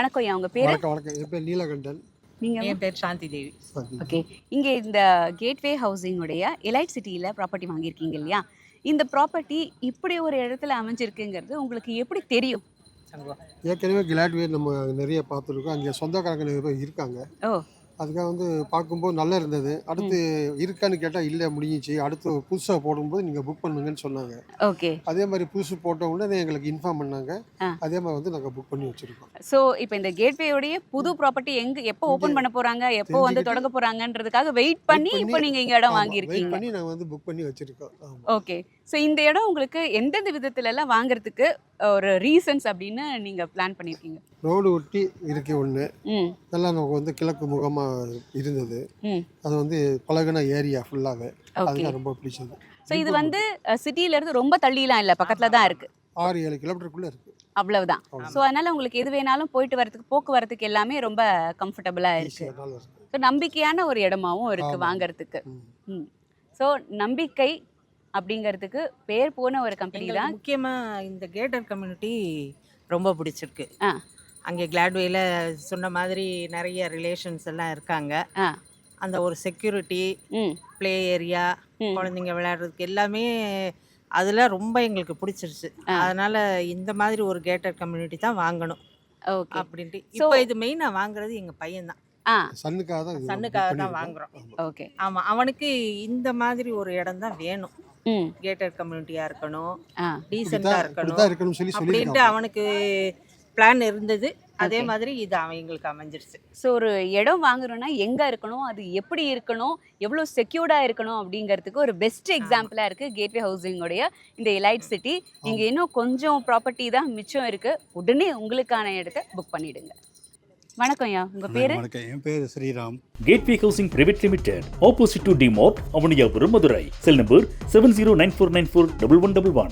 வணக்கம் ஐயா, உங்க பேரு? வணக்கம் வணக்கம். என் பேர் நீலகண்டன். நீங்க? என் பேர் சாந்தி தேவி. ஓகே. இங்க இந்த கேட்வே ஹவுசிங் உடைய எலைட் சிட்டியில ப்ராப்பர்ட்டி வாங்கியிருக்கீங்க இல்லையா? இந்த ப்ராப்பர்ட்டி இப்படி ஒரு இடத்துல அமைஞ்சிருக்குங்கிறது உங்களுக்கு எப்படி தெரியும்? ஏற்கனவே கிளாட்வே நம்ம நிறைய பார்த்துருக்கோம். அங்கே சொந்தக்காரங்க நிறைய பேர் இருக்காங்க. ஓ. அதுக்காக வந்து பார்க்கும்போது நல்லா இருந்தது. அடுத்து இருக்கான்னு கேட்டால் இல்லை முடிஞ்சிச்சு. அடுத்து புதுசாக போடும்போது நீங்கள் புக் பண்ணுங்கன்னு சொன்னாங்க. ஓகே. அதே மாதிரி புதுசு போட்ட உடனே எங்களுக்கு இன்ஃபார்ம் பண்ணாங்க. ஆ. அதே மாதிரி வந்து நாங்கள் புக் பண்ணி வச்சுருக்கோம். ஸோ இப்போ இந்த கேட்வேயோடைய புது ப்ராப்பர்ட்டி எப்போ ஓப்பன் பண்ண போறாங்க, எப்போ வந்து தொடங்க போறாங்கன்றதுக்காக வெயிட் பண்ணி இப்போ நீங்க இங்க இடம் வெயிட் வாங்கியிருக்கீங்க. பண்ணி நாங்கள் வந்து புக் பண்ணி வச்சுருக்கோம். ஓகே. ஸோ இந்த இடம் உங்களுக்கு எந்தெந்த விதத்துல எல்லாம் வாங்குறதுக்கு ஒரு ரீசன்ஸ் அப்படின்னு நீங்க பிளான் பண்ணியிருக்கீங்க? ரோடு ஒட்டி இருக்கு ஒன்று. ம். நல்லா நமக்கு வந்து கிழக்கு முகமாக இருந்தது. ம். அது வந்து பழகுன ஏரியா ஃபுல்லாகவே. ஓகே. அதுதான் ரொம்ப பிடிச்சது. ஸோ இது வந்து சிட்டில இருந்து ரொம்ப தள்ளிலாம் இல்லை, பக்கத்துல தான் இருக்கு. 6-7 கிலோமீட்டருக்குள்ளே இருக்குது. அவ்வளவுதான். ஸோ அதனால உங்களுக்கு எது வேணாலும் போயிட்டு வரதுக்கு, போக்குவரத்துக்கு எல்லாமே ரொம்ப கம்ஃபர்டபுளா இருக்கு. ஈஸியாக நல்லா இருக்குது. ஸோ நம்பிக்கையான ஒரு இடமாவும் இருக்கு ஆமா. வாங்குறதுக்கு. ம். ம். ஸோ நம்பிக்கை அப்படிங்கிறதுக்கு பேர் போன ஒரு கம்பெனி எங்களுக்கு தான். முக்கியமா இந்த கேட்டர் கம்யூனிட்டி ரொம்ப பிடிச்சிருக்கு. ஆ. அங்கே கிளாட்வேல சொன்ன மாதிரி நிறைய ரிலேஷன்ஸ் எல்லாம் இருக்காங்க. ஆ. அந்த ஒரு செக்யூரிட்டி, ம். ப்ளே ஏரியா, ம். குழந்தைங்க விளையாடுறதுக்கு எல்லாமே அதில் ரொம்ப எங்களுக்கு பிடிச்சிருச்சு. அதனால இந்த மாதிரி ஒரு கேட்டர் கம்யூனிட்டி தான் வாங்கணும் ஓகே. அப்படின்ட்டு. இப்போ இது மெயினாக வாங்குறது எங்கள் பையன்தான். ஆ. சன்னுக்காக தான் இது book சன்னுக்காக தான் பண்ணியிருக்கோம். வாங்குறோம். ஆமா. ஓகே. ஆமாம், அவனுக்கு இந்த மாதிரி ஒரு இடம் தான் வேணும். ம். கேட்டர் கம்யூனிட்டியாக இருக்கணும், ஆ. டீசெண்டாக இருக்கணும் இப்படித்தான் இருக்கணும்னு சொல்லி அப்படின்ட்டு சொல்லியிருக்காங்க. அவனுக்கு பிளான் இருந்தது. அதே Okay. மாதிரி இது அவன் எங்களுக்கு அமைஞ்சிருச்சு. ஸோ ஒரு இடம் வாங்குறோம்னா எங்க இருக்கணும், அது எப்படி இருக்கணும், எவ்வளோ செக்யூர்டா இருக்கணும் அப்படிங்கிறதுக்கு ஒரு பெஸ்ட் எக்ஸாம்பிளா இருக்கு கேட்வே ஹவுசிங் உடைய இந்த எலைட் சிட்டி. இங்க இன்னும் கொஞ்சம் ப்ராப்பர்ட்டி தான் மிச்சம் இருக்கு. உடனே உங்களுக்கான இடத்தை புக் பண்ணிடுங்க. வணக்கம் ஐயா, உங்க பேரு? வணக்கம், என் பேர் Sriram. Gateway Housing Private Limited, opposite to D Mart, Avaniyapuram, Madurai. Cell number 7094941111.